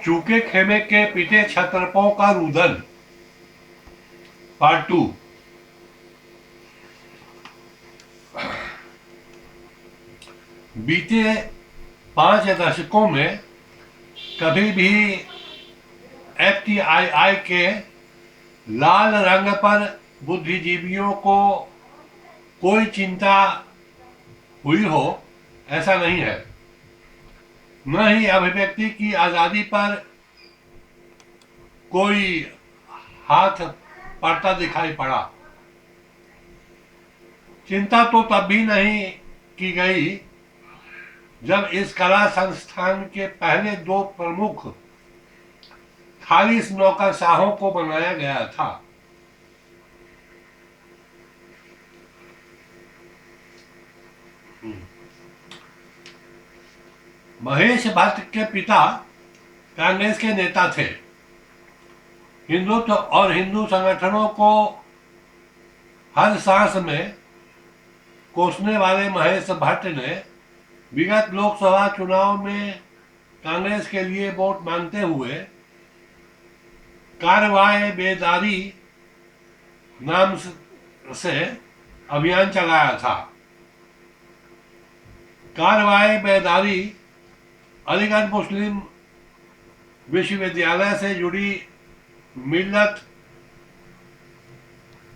चूके खेमे के पीटे छत्रपों का रुदन पार्ट 2। बीते 5 दशकों में कभी भी एफटीआईआई के लाल रंग पर बुद्धिजीवियों को कोई चिंता हुई हो, ऐसा नहीं है। न ही अभिव्यक्ति की आजादी पर कोई हाथ पड़ता दिखाई पड़ा। चिंता तो तब भी नहीं की गई जब इस कला संस्थान के पहले 2 प्रमुख खालिस नौकरशाहों को बनाया गया था। महेश भट्ट के पिता कांग्रेस के नेता थे। हिंदुत्व और हिंदू संगठनों को हर सांस में कोसने वाले महेश भट्ट ने विगत लोकसभा चुनाव में कांग्रेस के लिए वोट मांगते हुए कार्रवाई बेदारी नाम से अभियान चलाया था। कार्रवाई बेदारी अलीगढ़ मुस्लिम विश्वविद्यालय से जुड़ी मिल्लत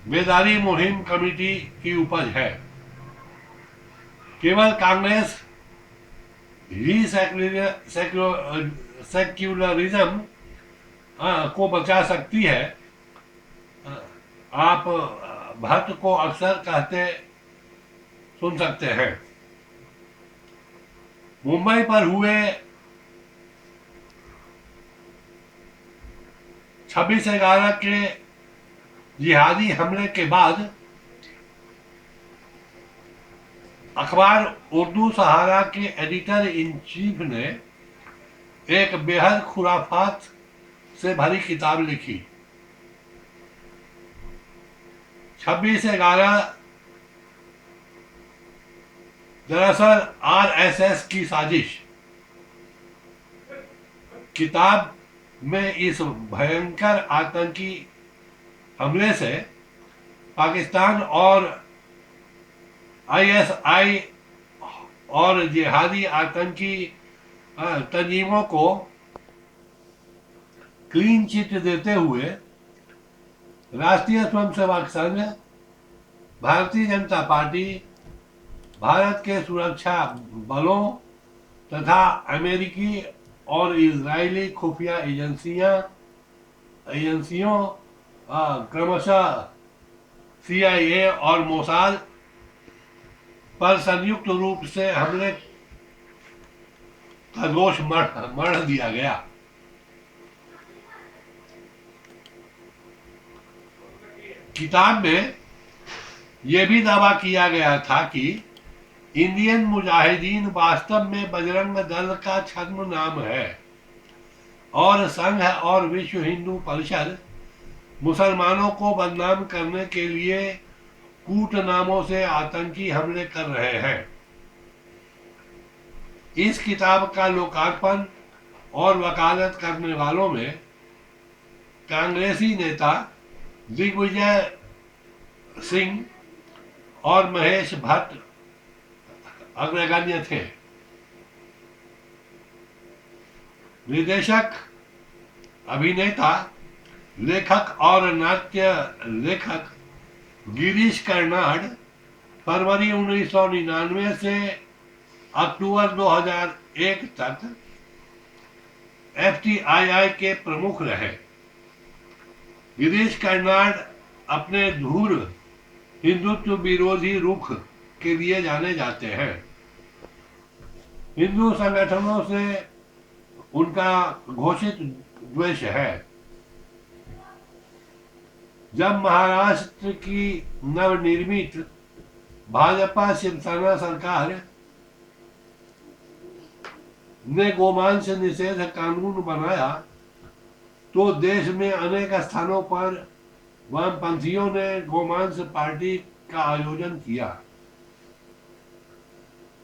बेदारी मुहिम कमेटी की उपज है। केवल कांग्रेस ही सेक्युलरिज्म को बचा सकती है। आप भट्ट को अक्सर कहते सुन सकते हैं। मुंबई पर हुए 26/11 के जिहादी हमले के बाद अखबार उर्दू सहारा के एडिटर इन चीफ ने एक बेहद खुराफात से भरी किताब लिखी। 26/11 दरअसल आरएसएस की साजिश। किताब में इस भयंकर आतंकी हमले से पाकिस्तान और आईएसआई और जिहादी आतंकी तंजीमों को क्लीन चिट देते हुए राष्ट्रीय स्वयंसेवक संघ, भारतीय जनता पार्टी, भारत के सुरक्षा बलों तथा अमेरिकी और इजरायली खुफिया एजेंसियों क्रमशः सीआईए और मोसाद पर संयुक्त रूप से हमले का दोष मढ़ दिया गया। किताब में यह भी दावा किया गया था कि इंडियन मुजाहिदीन वास्तव में बजरंग दल का छद्म नाम है और संघ और विश्व हिंदू परिषद मुसलमानों को बदनाम करने के लिए कूटनामों से आतंकी हमले कर रहे हैं। इस किताब का लोकार्पण और वकालत करने वालों में कांग्रेसी नेता दिग्विजय सिंह और महेश भट्ट अग्रगण्य थे। निर्देशक, अभिनेता, लेखक और नाट्य लेखक गिरीश कर्नाड फरवरी 1999 से अक्टूबर 2001 तक एफटीआईआई के प्रमुख रहे। गिरीश कर्नाड अपने धूर हिंदुत्व विरोधी रुख के लिए जाने जाते हैं। हिंदू संगठनों से उनका घोषित द्वेष है। जब महाराष्ट्र की नवनिर्मित भाजपा शिवसेना सरकार ने गोमांस निषेध कानून बनाया तो देश में अनेक स्थानों पर वामपंथियों ने गोमांस पार्टी का आयोजन किया।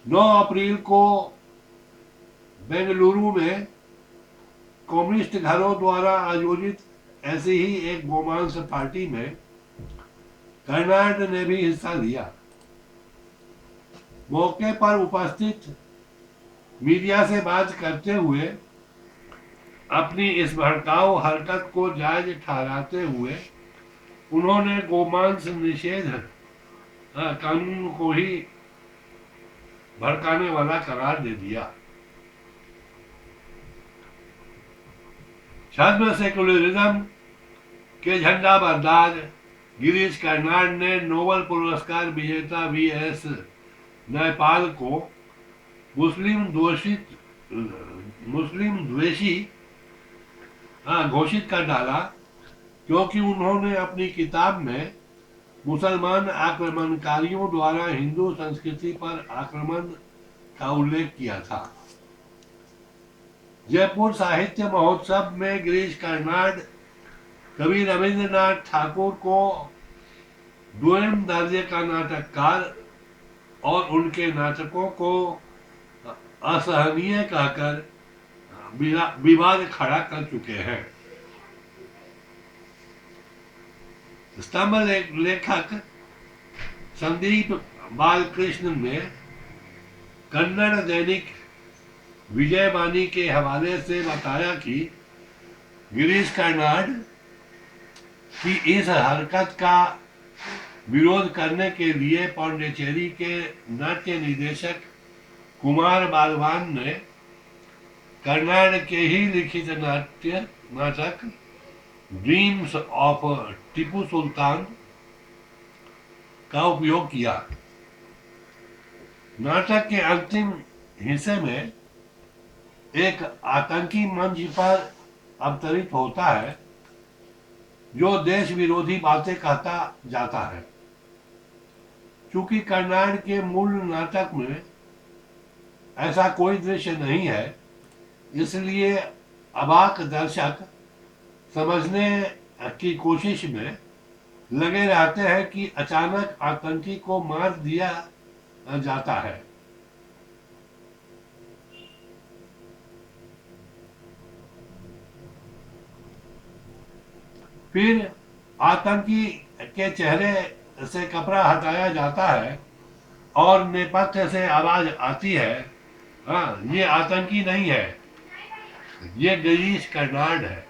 9 अप्रैल को बेंगलुरु में कम्युनिस्ट घरों द्वारा आयोजित ऐसी ही एक गोमांस पार्टी में कर्नाड ने भी हिस्सा लिया। मौके पर उपस्थित मीडिया से बात करते हुए अपनी इस भड़काऊ हरकत को जायज ठहराते हुए उन्होंने गोमांस निषेध कानून को ही भड़काने वाला करार दे दिया। छद्म सेकुलरिज्म के झंडा बरदार गिरीश कर्नाड ने नोबेल पुरस्कार विजेता वी.एस. नयपाल को मुस्लिम द्वेषी घोषित कर डाला, क्योंकि उन्होंने अपनी किताब में मुसलमान आक्रमणकारियों द्वारा हिंदू संस्कृति पर आक्रमण का उल्लेख किया था। जयपुर साहित्य महोत्सव में गिरीश कर्नाड कवि रविंद्रनाथ ठाकुर को द्विम दर्जे का नाटककार और उनके नाटकों को असहनीय कहकर विवाद खड़ा कर चुके हैं। स्तंभ लेखक संदीप बालकृष्ण ने कन्नड़ दैनिक विजयवाणी के हवाले से बताया कि गिरीश कर्नाड की इस हरकत का विरोध करने के लिए पांडिचेरी के नाट्य निदेशक कुमार बालवान ने कर्नाड के ही लिखित नाटक ड्रीम्स ऑफ टीपू सुल्तान का उपयोग किया। नाटक के अंतिम हिस्से में एक आतंकी मंच पर अवतरित होता है जो देश विरोधी बातें कहता जाता है। चूंकि कर्नाड के मूल नाटक में ऐसा कोई दृश्य नहीं है, इसलिए अबाक दर्शक समझने की कोशिश में लगे रहते हैं कि अचानक आतंकी को मार दिया जाता है। फिर आतंकी के चेहरे से कपड़ा हटाया जाता है और नेपथ्य से आवाज आती है, हाँ, ये आतंकी नहीं है, ये गिरीश कर्नाड है।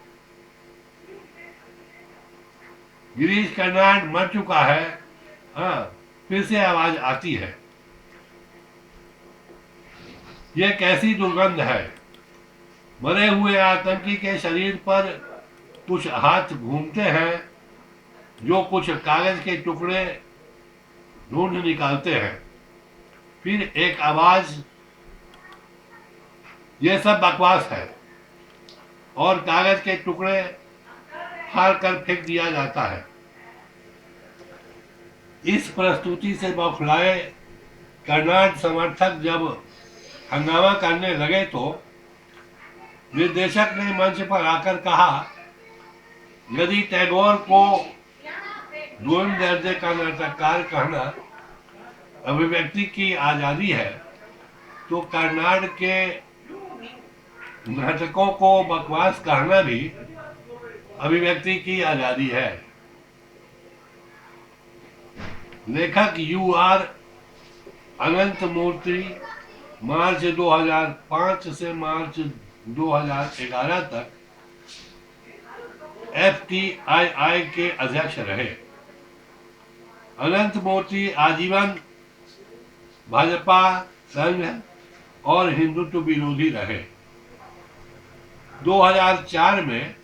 गिरीश कर्नाड मर चुका है। हाँ, फिर से आवाज आती है। ये कैसी दुर्गंध है। मरे हुए आतंकी के शरीर पर कुछ हाथ घूमते हैं जो कुछ कागज के टुकड़े ढूंढ निकालते हैं। फिर एक आवाज, ये सब बकवास है, और कागज के टुकड़े फाड़ कर फेंक दिया जाता है। इस प्रस्तुति से बौखलाए कर्नाड समर्थक जब हंगामा करने लगे तो निर्देशक ने मंच पर आकर कहा, यदि टैगोर को द्विम दर्जे का नाटककार कहना अभिव्यक्ति की आजादी है, तो कर्नाड के नाटकों को बकवास कहना भी अभिव्यक्ति की आजादी है। लेखक U.R. अनंत मूर्ति मार्च 2005 से मार्च 2011 तक FTII के अध्यक्ष रहे। अनंत मूर्ति आजीवन भाजपा संघ और हिंदुत्व विरोधी रहे। 2004 में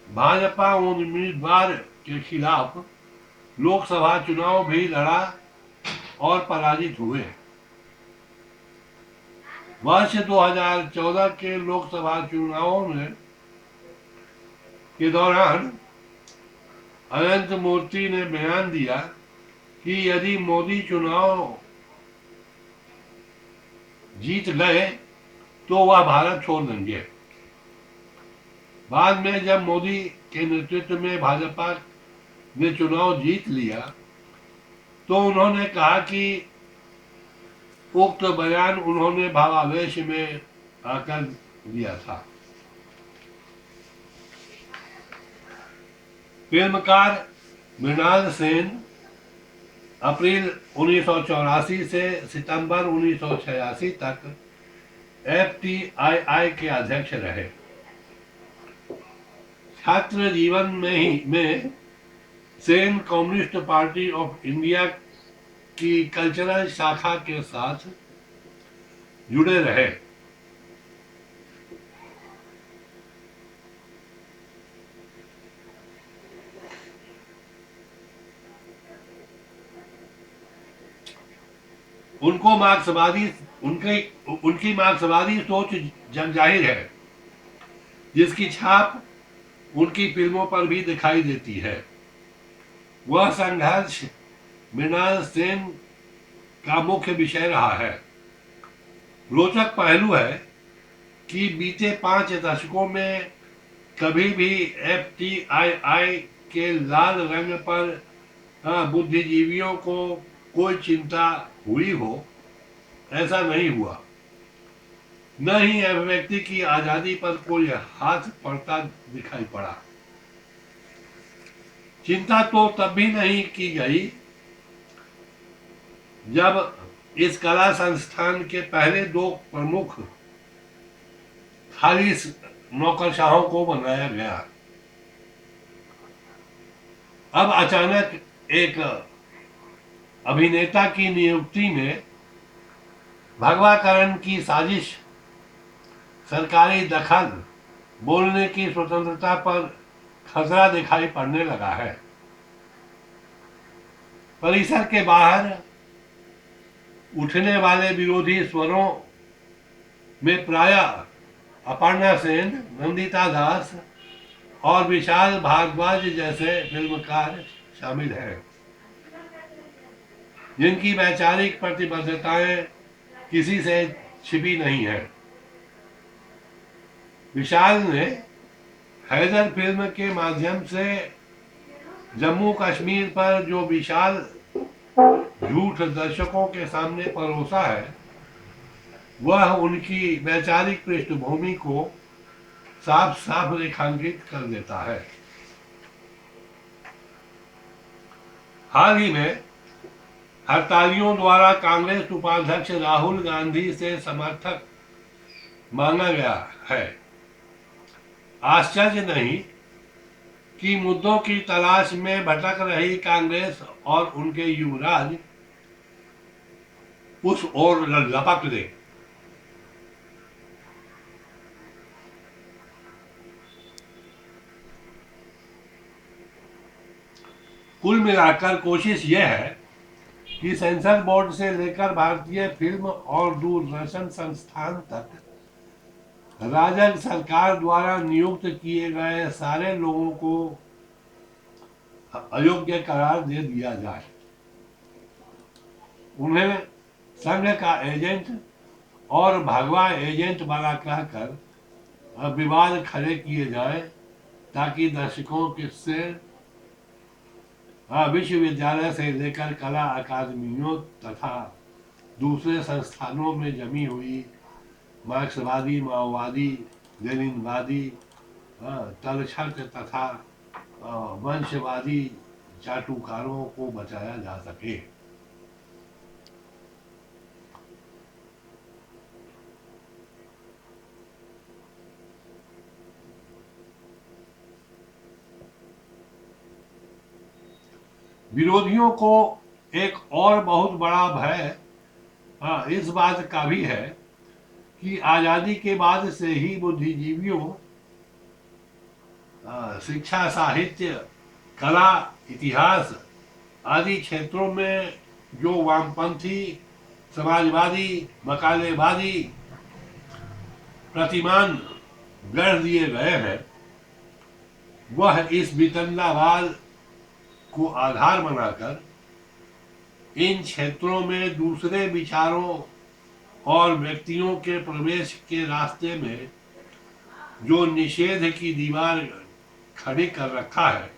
भाजपा उम्मीदवार के खिलाफ लोकसभा चुनाव भी लड़ा और पराजित हुए। वर्ष 2014 के लोकसभा चुनावों में के दौरान अनंत मूर्ति ने बयान दिया कि यदि मोदी चुनाव जीत गए तो वह भारत छोड़ देंगे। बाद में जब मोदी के नेतृत्व में भाजपा ने चुनाव जीत लिया तो उन्होंने कहा कि उक्त बयान उन्होंने भावावेश में आकर दिया था। फिल्मकार मृणाल सेन अप्रैल 1984 से सितंबर 1986 तक एफटीआईआई के अध्यक्ष रहे। छात्र जीवन में Sen communist party of India की कल्चरल शाखा के साथ जुड़े रहे। उनकी मार्क्सवादी सोच जग जाहिर है, जिसकी छाप उनकी फिल्मों पर भी दिखाई देती है। वह संघर्ष मृणाल सेन का मुख्य विषय रहा है। रोचक पहलू है कि बीते 5 दशकों में कभी भी एफटीआईआई के लाल रंग पर बुद्धिजीवियों को कोई चिंता हुई हो, ऐसा नहीं हुआ। न ही अभिव्यक्ति की आजादी पर कोई हाथ पड़ता दिखाई पड़ा। चिंता तो तब भी नहीं की गई जब इस कला संस्थान के पहले 2 प्रमुख खालिस नौकरशाहों को बनाया गया। अब अचानक एक अभिनेता की नियुक्ति में भगवाकरण की साजिश, सरकारी दखल, बोलने की स्वतंत्रता पर खतरा दिखाई पड़ने लगा है। परिसर के बाहर उठने वाले विरोधी स्वरों में प्रायः अपर्णा सेन, नंदिता दास और विशाल भारद्वाज जैसे फिल्मकार शामिल हैं, जिनकी वैचारिक प्रतिबद्धताएं किसी से छिपी नहीं है। विशाल ने हैदर फिल्म के माध्यम से जम्मू कश्मीर पर जो विशाल झूठ दर्शकों के सामने परोसा है, वह उनकी वैचारिक पृष्ठभूमि को साफ साफ रेखांकित कर देता है। हाल ही में हड़तालियों द्वारा कांग्रेस उपाध्यक्ष राहुल गांधी से समर्थक मांगा गया है। आश्चर्य नहीं कि मुद्दों की तलाश में भटक रही कांग्रेस और उनके युवराज उस ओर लपक गए। कुल मिलाकर कोशिश यह है कि सेंसर बोर्ड से लेकर भारतीय फिल्म और दूरदर्शन संस्थान तक राजग सरकार द्वारा नियुक्त किए गए सारे लोगों को अयोग्य करार दे दिया जाए। उन्हें संघ का एजेंट और भगवा एजेंट वाला कहकर विवाद खड़े किए जाए, ताकि दर्शकों से विश्वविद्यालय से लेकर कला अकादमियों तथा दूसरे संस्थानों में जमी हुई मार्क्सवादी, माओवादी, लेनिनवादी, तलछट तथा वंशवादी चाटुकारों को बचाया जा सके। विरोधियों को एक और बहुत बड़ा भय इस बात का भी है कि आजादी के बाद से ही बुद्धिजीवियों, शिक्षा, साहित्य, कला, इतिहास आदि क्षेत्रों में जो वामपंथी, समाजवादी, मकालेबादी प्रतिमान गढ़ दिए गए हैं, वह इस वितंडावाद को आधार बनाकर इन क्षेत्रों में दूसरे विचारों और व्यक्तियों के प्रवेश के रास्ते में जो निषेध की दीवार खड़ी कर रखा है,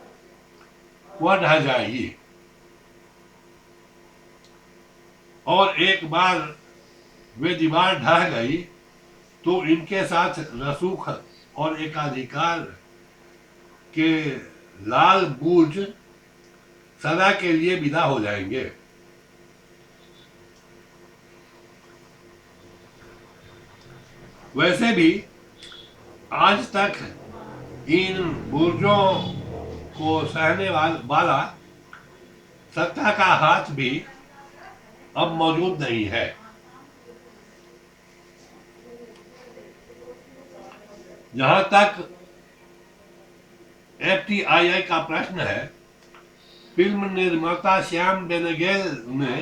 वह ढह जाएगी। और एक बार वे दीवार ढह गई तो इनके साथ रसूख और एकाधिकार के लाल बुर्ज सदा के लिए विदा हो जाएंगे। वैसे भी आज तक इन बुर्जों को सहने वाला सत्ता का हाथ भी अब मौजूद नहीं है। जहां तक एफटीआईआई का प्रश्न है, फिल्म निर्माता श्याम बेनेगल ने